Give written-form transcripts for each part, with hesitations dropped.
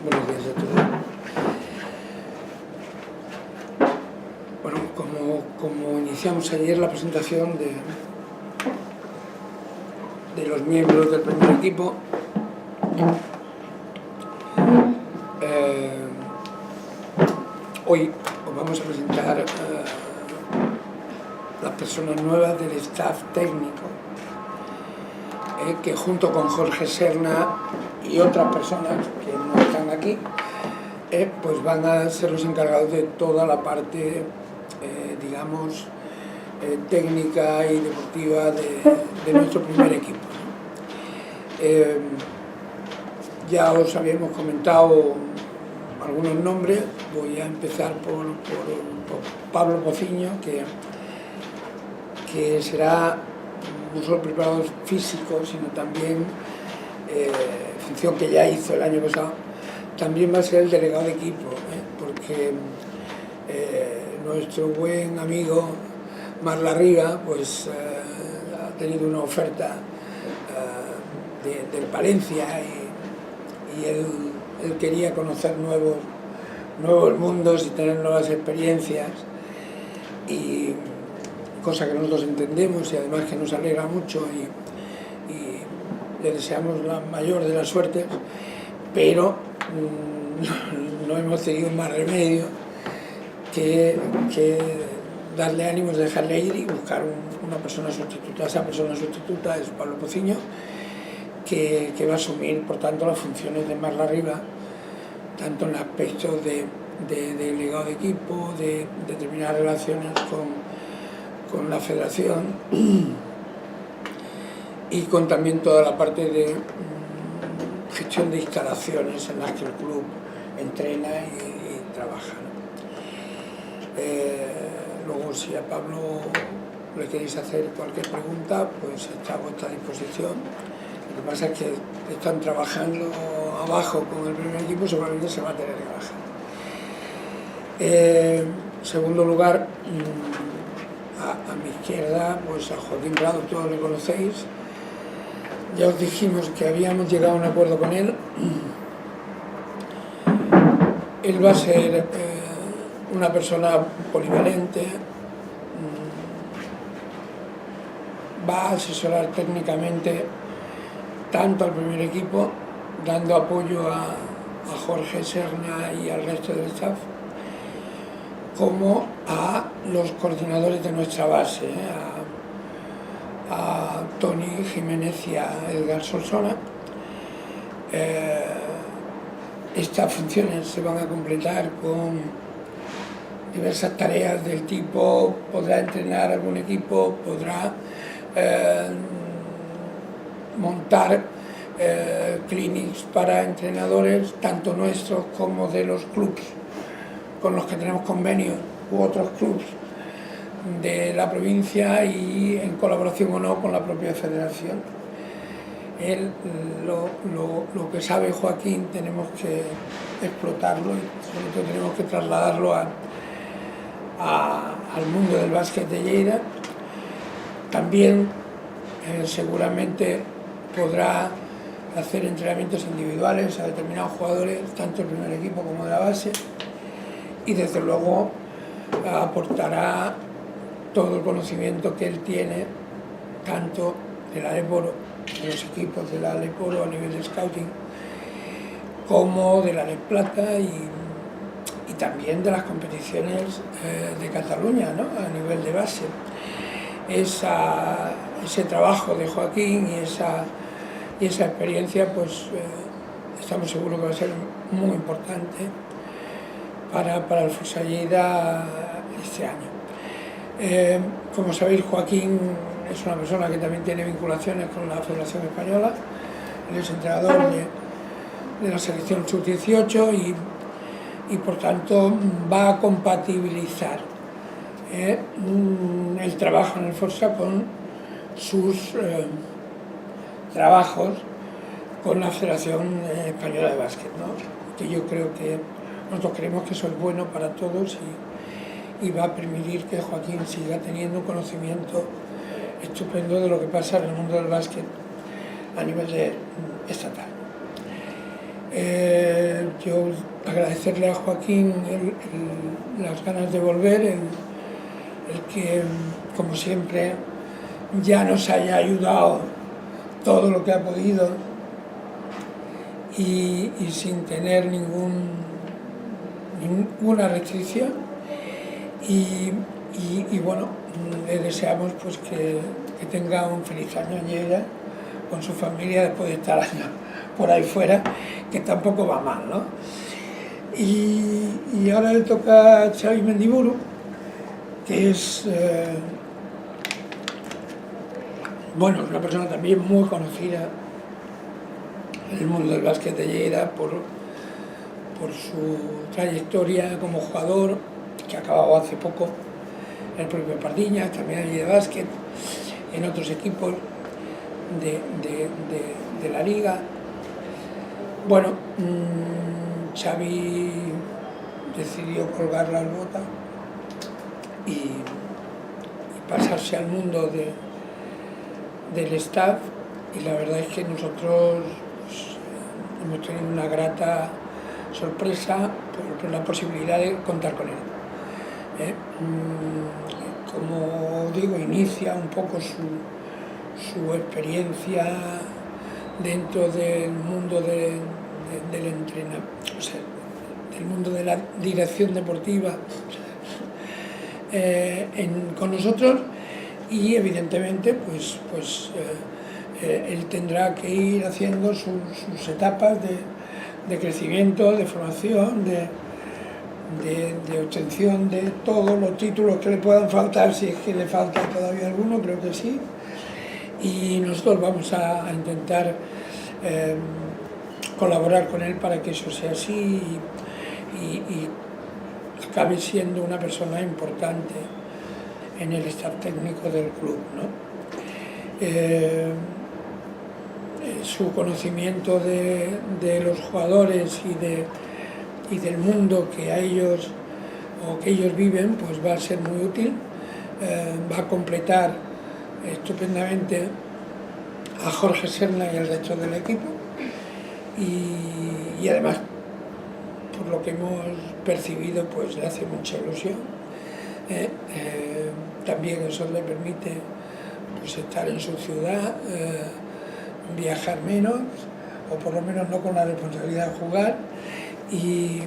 Buenos días a todos. Bueno, como iniciamos ayer la presentación de los miembros del primer equipo, hoy os vamos a presentar las personas nuevas del staff técnico, que junto con Jorge Serna y otras personas que no están aquí, pues van a ser los encargados de toda la parte, digamos, técnica y deportiva de nuestro primer equipo. Ya os habíamos comentado algunos nombres. Voy a empezar por Pablo Pociño, que será no solo preparador físico, sino también, función que ya hizo el año pasado, también va a ser el delegado de equipo, porque nuestro buen amigo Marc Larriga pues, ha tenido una oferta del Palencia y él quería conocer nuevos mundos y tener nuevas experiencias, y cosa que nosotros entendemos y además que nos alegra mucho y le deseamos la mayor de las suertes, pero no hemos tenido más remedio que darle ánimos, dejarle ir y buscar una persona sustituta. Esa persona sustituta es Pablo Pociño, que va a asumir, por tanto, las funciones de Marc Larriga, tanto en aspectos de delegado de equipo, de determinadas relaciones con la federación y con también toda la parte de gestión de instalaciones en las que el club entrena y trabaja. Luego, si a Pablo le queréis hacer cualquier pregunta, pues está a vuestra disposición. Lo que pasa es que están trabajando abajo con el primer equipo, seguramente se va a tener que bajar. En segundo lugar, a mi izquierda, pues a Joaquín Prado, todos le conocéis. Ya os dijimos que habíamos llegado a un acuerdo con él. Él va a ser una persona polivalente, va a asesorar técnicamente tanto al primer equipo, dando apoyo a Jorge Serna y al resto del staff, como a los coordinadores de nuestra base, a Toni Jiménez y a Edgar Solsona. Estas funciones se van a completar con diversas tareas del tipo: podrá entrenar algún equipo, podrá montar clinics para entrenadores, tanto nuestros como de los clubs con los que tenemos convenios u otros clubs de la provincia, y en colaboración o no con la propia federación. Él, lo que sabe Joaquín, tenemos que explotarlo y sobre todo tenemos que trasladarlo al mundo del básquet de Lleida. También seguramente podrá hacer entrenamientos individuales a determinados jugadores, tanto del primer equipo como de la base, y desde luego aportará todo el conocimiento que él tiene, tanto del Aleporo, de los equipos del Aleporo a nivel de scouting, como de la Plata y también de las competiciones de Cataluña, ¿no?, a nivel de base. Ese trabajo de Joaquín y esa experiencia, pues estamos seguros que va a ser muy importante para el Força Lleida este año. Como sabéis, Joaquín es una persona que también tiene vinculaciones con la Federación Española. Él es entrenador de la selección sub-18 y por tanto va a compatibilizar el trabajo en el Força con sus trabajos con la Federación Española de Básquet, ¿no? Que yo creo que nosotros creemos que eso es bueno para todos y va a permitir que Joaquín siga teniendo un conocimiento estupendo de lo que pasa en el mundo del básquet a nivel estatal. yo agradecerle a Joaquín las ganas de volver, el que, como siempre, ya nos haya ayudado todo lo que ha podido y sin tener ninguna restricción. Y bueno, le deseamos pues que tenga un feliz año en Lleida con su familia después de estar años por ahí fuera, que tampoco va mal, ¿no? Y ahora le toca a Xavi Mendiburu, que es bueno, es una persona también muy conocida en el mundo del básquet de Lleida por su trayectoria como jugador, que ha acabado hace poco en el propio Pardiñas, también allí de básquet, en otros equipos de la liga. Bueno, Xavi decidió colgar las botas y pasarse al mundo del staff, y la verdad es que nosotros hemos tenido una grata sorpresa por la posibilidad de contar con él. Como digo, inicia un poco su experiencia dentro del mundo del entrenamiento, o sea, del mundo de la dirección deportiva con nosotros, y evidentemente pues él tendrá que ir haciendo sus etapas de crecimiento, de formación, de obtención de todos los títulos que le puedan faltar, si es que le falta todavía alguno, creo que sí. Y nosotros vamos a intentar colaborar con él para que eso sea así y acabe siendo una persona importante en el staff técnico del club, ¿no? Su conocimiento de los jugadores y del mundo que ellos viven, pues va a ser muy útil, va a completar estupendamente a Jorge Serna y al resto del equipo, y además, por lo que hemos percibido, pues le hace mucha ilusión. También eso le permite pues estar en su ciudad, viajar menos, o por lo menos no con la responsabilidad de jugar, y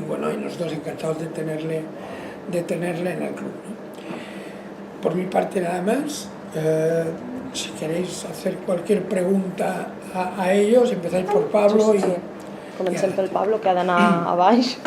bueno, y nosotros encantados de tenerle en el club, ¿no? Por mi parte nada más. Si queréis hacer cualquier pregunta a ellos, empezáis por Pablo. Sí. Comencem pel Pablo, que ha d'anar a baix.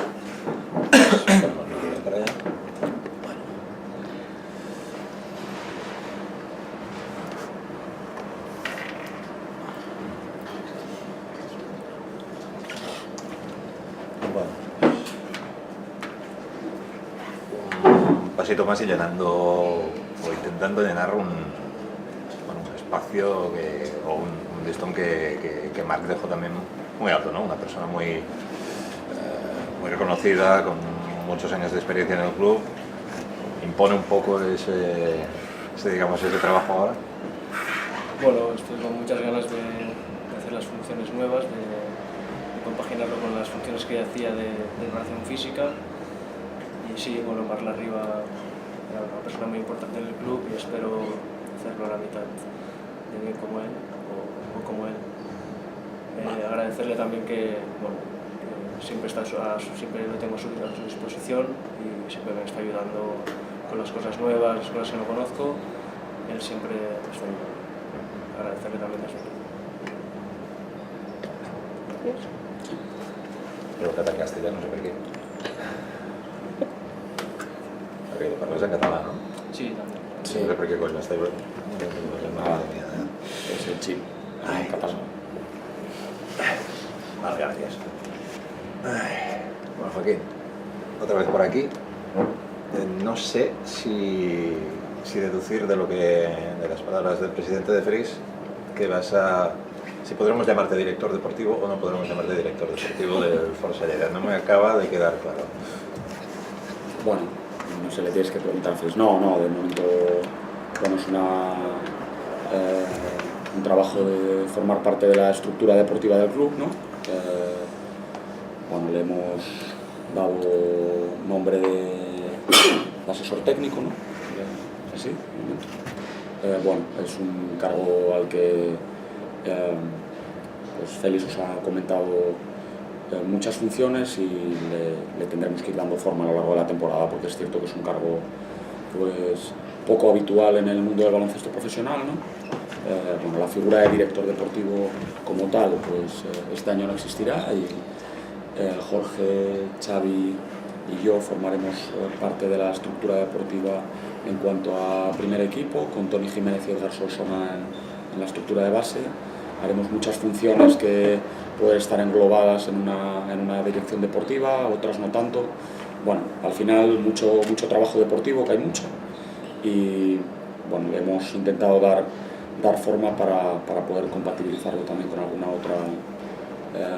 Un pasito más y llenando, o intentando llenar un espacio o un listón que Marc dejó también muy alto, ¿no? Una persona muy reconocida, con muchos años de experiencia en el club. Impone un poco ese trabajo ahora. Bueno, estoy con muchas ganas de hacer las funciones nuevas, de compaginarlo con las funciones que hacía de preparación física. Y sí, bueno, Marc Larriba era una persona muy importante en el club y espero hacerlo a la mitad de bien como él o como él. Agradecerle también que, bueno, que siempre lo tengo a su disposición y siempre me está ayudando con las cosas nuevas, las cosas que no conozco. Él siempre me está ayudando. Agradecerle también eso. Creo que en castellano, no sé por qué. Perquè lo parles en català, no? Sí, también. Sí. No sé per què coix m'està... Madre mía, es el chip. Ay, ¿Qué pasa? Vale, gracias. Bueno, Joaquín, otra vez por aquí. No sé si deducir de las palabras del presidente de FRIS si podremos llamarte director deportivo o no podremos llamarte director deportivo del Força Lleida. No me acaba de quedar claro. Bueno, no sé, le tienes que preguntar a Fris. No, de momento vamos un trabajo de formar parte de la estructura deportiva del club, ¿no? bueno, le hemos dado nombre de asesor técnico, ¿no? Así, un momento. Bueno, es un cargo al que pues Félix os ha comentado muchas funciones y le tendremos que ir dando forma a lo largo de la temporada, porque es cierto que es un cargo pues poco habitual en el mundo del baloncesto profesional, ¿no? Bueno, la figura de director deportivo como tal pues este año no existirá y Jorge, Xavi y yo formaremos parte de la estructura deportiva en cuanto a primer equipo, con Toni Jiménez y Edgar Solsona en la estructura de base. Haremos muchas funciones que pueden estar englobadas en una dirección deportiva, otras no tanto. Bueno, al final mucho trabajo deportivo, que hay mucho, y bueno, le hemos intentado dar forma para poder compatibilizarlo también con alguna otra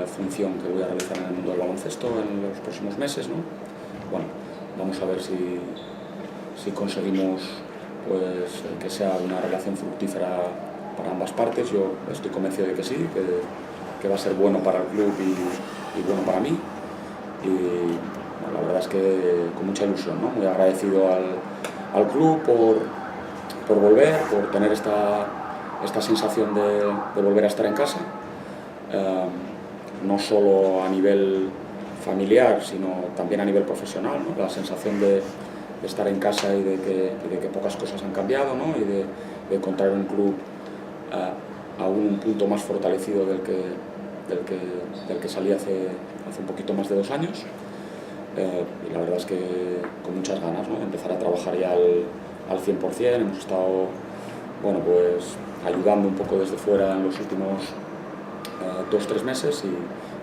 función que voy a realizar en el mundo del baloncesto en los próximos meses, ¿no? Bueno, vamos a ver si conseguimos pues, que sea una relación fructífera para ambas partes. Yo estoy convencido de que sí, que va a ser bueno para el club y bueno para mí. Y bueno, la verdad es que con mucha ilusión, ¿no? Muy agradecido al club por volver, por tener esta sensación de volver a estar en casa, no solo a nivel familiar, sino también a nivel profesional, ¿no? La sensación de estar en casa y de que pocas cosas han cambiado, ¿no? Y de encontrar un club aún un punto más fortalecido del que salí hace un poquito más de 2 años. Y la verdad es que con muchas ganas, ¿no? De empezar a trabajar ya al 100%. Hemos estado, bueno, pues ayudando un poco desde fuera en los últimos 2-3 meses y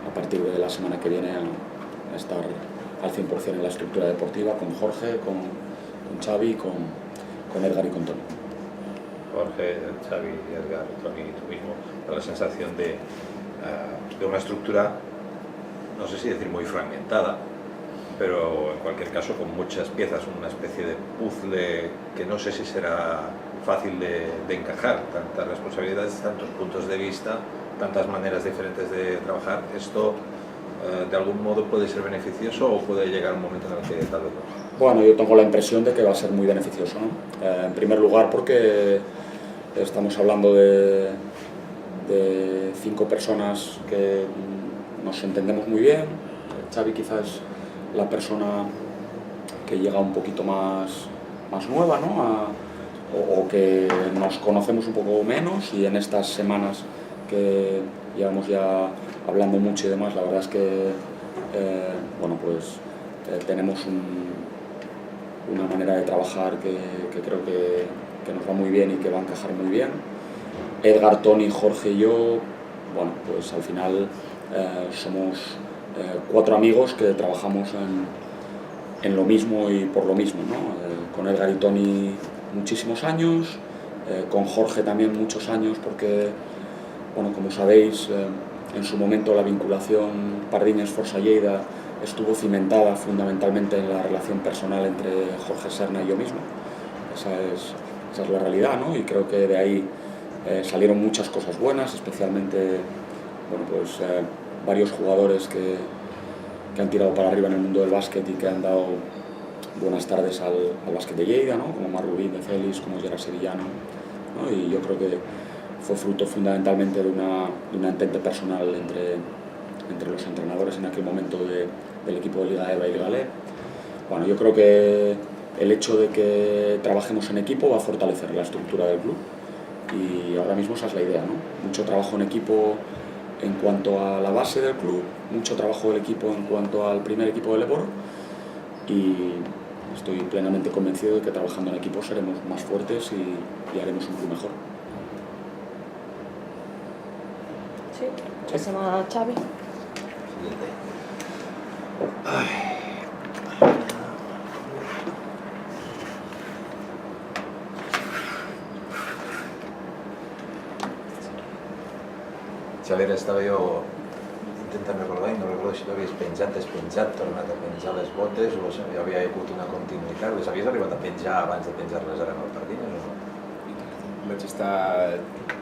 a partir de la semana que viene a estar al 100% en la estructura deportiva con Jorge, con Xavi, con Edgar y con Toni. Jorge, Xavi, Edgar, Toni y tú mismo, da la sensación de una estructura, no sé si decir muy fragmentada, pero en cualquier caso con muchas piezas, una especie de puzzle que no sé si será fácil de encajar, tantas responsabilidades, tantos puntos de vista, tantas maneras diferentes de trabajar. Esto de algún modo puede ser beneficioso o puede llegar un momento en el que tal vez no. Bueno, yo tengo la impresión de que va a ser muy beneficioso, ¿no? En primer lugar porque estamos hablando de 5 personas que nos entendemos muy bien. Xavi quizás es la persona que llega un poquito más nueva, ¿no? O que nos conocemos un poco menos, y en estas semanas que llevamos ya hablando mucho y demás, la verdad es que bueno, pues tenemos una manera de trabajar que creo que nos va muy bien y que va a encajar muy bien. Edgar, Toni, Jorge y yo, bueno, pues al final somos 4 amigos que trabajamos en lo mismo y por lo mismo, ¿no? Con Edgar y Toni muchísimos años, con Jorge también muchos años, porque, bueno, como sabéis, en su momento la vinculación Pardines-Força Lleida estuvo cimentada fundamentalmente en la relación personal entre Jorge Serna y yo mismo. Esa es la realidad, ¿no? Y creo que de ahí salieron muchas cosas buenas, especialmente, bueno, pues varios jugadores que han tirado para arriba en el mundo del básquet y que han dado buenas tardes al básquet de Lleida, ¿no? Como Marc Rubín de Félix, como Gerard Sevillano, ¿no? Y yo creo que fue fruto fundamentalmente de una entente personal entre los entrenadores en aquel momento del equipo de Liga EVA y Liga LE. Bueno, yo creo que el hecho de que trabajemos en equipo va a fortalecer la estructura del club, y ahora mismo esa es la idea, ¿no? Mucho trabajo en equipo en cuanto a la base del club, mucho trabajo del equipo en cuanto al primer equipo del Eboro, y estoy plenamente convencido de que trabajando en equipo seremos más fuertes y haremos un club mejor. Sí, pasemos a Xavi. Xavier, estava jo intentant recordar i no recordo si t'havies despenjat, tornat a penjar les botes, o si hi havia hagut una continuïtat. Les havies arribat a penjar abans de penjar-les ara en el Pardines o no? Vaig estar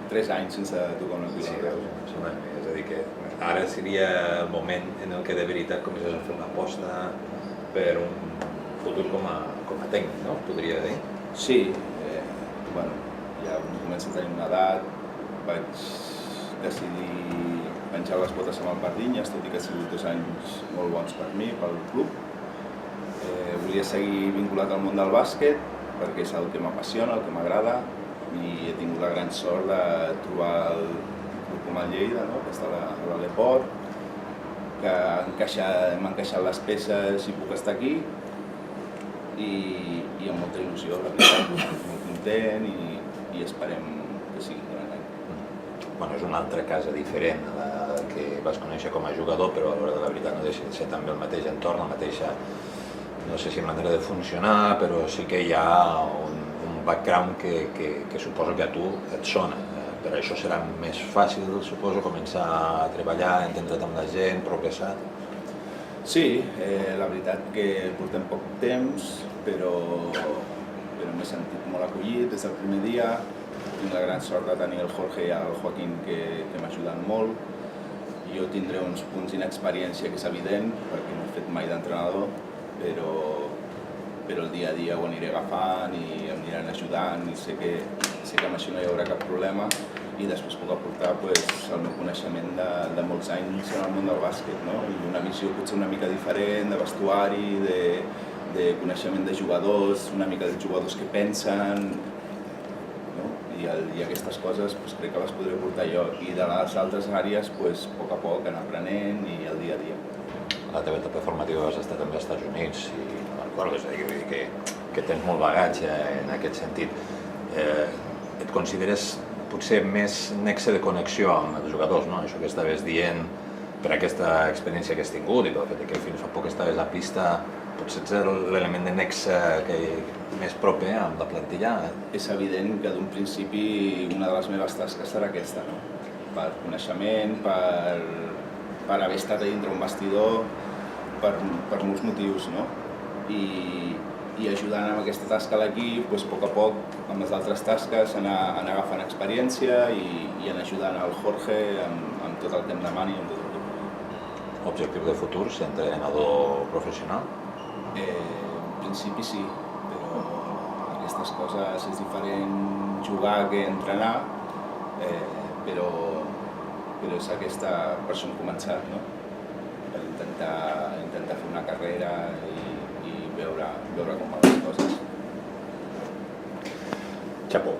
3 anys sense tocar una pilota. Sí, veus? És a dir que ara seria el moment en el que de veritat comences a fer una aposta per un futur com a tècnic, no? Podria dir? Sí, bueno, ja començo a tenir una edat, vaig decidir penjar les botes amb el Pardinyes, tot i que ha sigut 2 anys molt bons per mi, pel club. Volia seguir vinculat al món del bàsquet, perquè és el que m'apassiona, el que m'agrada, i he tingut la gran sort de trobar el club com el Lleida, no? Que està a l'Aleport, que m'han encaixat les peces i puc estar aquí, i amb molta il·lusió, la veritat, molt content i esperem que sigui un gran any. Bueno, és una altra casa diferent a la que vas conèixer com a jugador, però a l'hora de la veritat no deixa de ser també el mateix entorn, la mateixa, no sé si manera de funcionar, però sí que hi ha un background que suposo que a tu et sona. Per això serà més fàcil, suposo, començar a treballar, entendre't amb la gent, progressar. Sí, la veritat que portem poc temps, però m'he sentit molt acollit des del primer dia. Tinc la gran sort de tenir el Jorge i el Joaquín que m'ajuden molt. Jo tindré uns punts d'inexperiència, que és evident, perquè no he fet mai d'entrenador, però el dia a dia ho aniré agafant i em aniran ajudant i sé que amb això no hi haurà cap problema, i després puc aportar el meu coneixement de molts anys en el món del bàsquet, no? I una visió potser una mica diferent de vestuari, de coneixement de jugadors, una mica de jugadors que pensen, no? I aquestes coses crec que les podré portar jo, i de les altres àrees a poc anar aprenent i el dia a dia. A la teva etapa formativa has estat també als Estats Units i no recordo, és a dir que tens molt bagatge en aquest sentit. Et consideres potser més nexe de connexió amb els jugadors, no? Això que estaves dient per aquesta experiència que has tingut i pel fet que fins fa poc estaves a pista, potser ets l'element de nexe més proper amb la plantilla. És evident que d'un principi una de les meves tasques serà aquesta, no? Per coneixement, per haver estat a dintre un vestidor, per molts motius, no? I ajudant amb aquesta tasca a l'equip, a poc, amb les altres tasques, anar agafant experiència i anar ajudant al Jorge amb tot el que em demani. Objectiu de futur, ser entrenador professional? En principi sí, però aquestes coses és diferent jugar que entrenar, però és aquesta per això hem començat, no? Per intentar fer una carrera i veure com van les coses. Xapó.